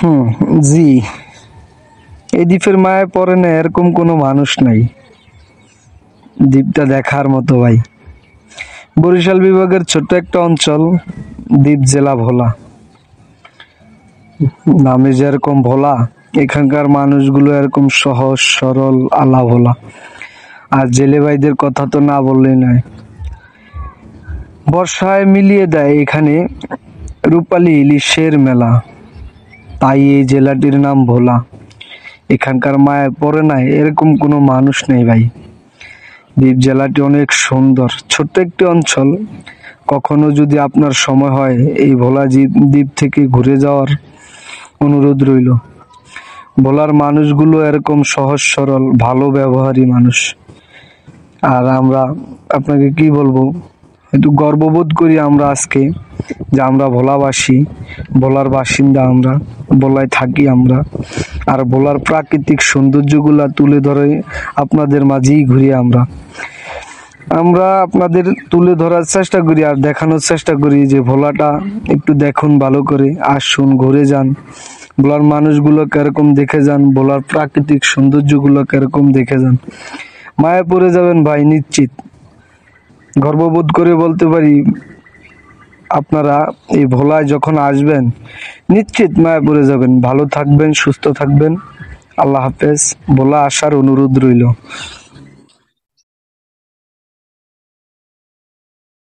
হুম, জি। এই দ্বীপের মায়ায় পড়ে না এরকম কোনো মানুষ নাই। দ্বীপটা দেখার মতো ভাই। বরিশাল বিভাগের ছোট্ট একটা অঞ্চল, দ্বীপ জেলা ভোলা। নামে যেরকম ভোলা, এখানকার মানুষগুলো এরকম সহজ সরল আলা ভোলা। আর জেলে ভাইদের কথা তো না বললেই নয়। বর্ষায় মিলিয়ে দেয় এখানে রূপালী ইলিশের মেলা, তাই এই জেলাটির নাম ভোলা। এখানকার মায়ায় পড়ে নাই এরকম কোনো মানুষ নেই ভাই। দ্বীপ জেলাটি অনেক সুন্দর, ছোট্ট একটি অঞ্চল। কখনো যদি আপনার সময় হয় এই ভোলা দ্বীপ থেকে ঘুরে যাওয়ার অনুরোধ রইল। ভোলার মানুষগুলো এরকম সহজ সরল ভালো ব্যবহারী মানুষ। আর আমরা আপনাকে কি বলবো, একটু গর্ববোধ করি আমরা আজকে যে আমরা ভোলাবাসী, ভোলার বাসিন্দা, আমরা ভোলায় থাকি আমরা। আর ভোলার প্রাকৃতিক সৌন্দর্যগুলা তুলে ধরে আপনাদের মাঝেই ঘুরি আমরা আপনাদের তুলে ধরার চেষ্টা করি আর দেখানোর চেষ্টা করি যে ভোলাটা একটু দেখুন, ভালো করে আসুন, ঘুরে যান, ভোলার মানুষগুলো কিরকম দেখে যান, ভোলার প্রাকৃতিক সৌন্দর্যগুলো কিরকম দেখে যান। মায়া পড়ে যাবেন ভাই, নিশ্চিত। গর্ববোধ করে বলতে পারি, আপনারা এই ভোলায় যখন আসবেন নিশ্চিত মায়া পড়ে যাবেন। ভালো থাকবেন, সুস্থ থাকবেন। আল্লাহ হাফেজ। ভোলা আসার অনুরোধ রইল।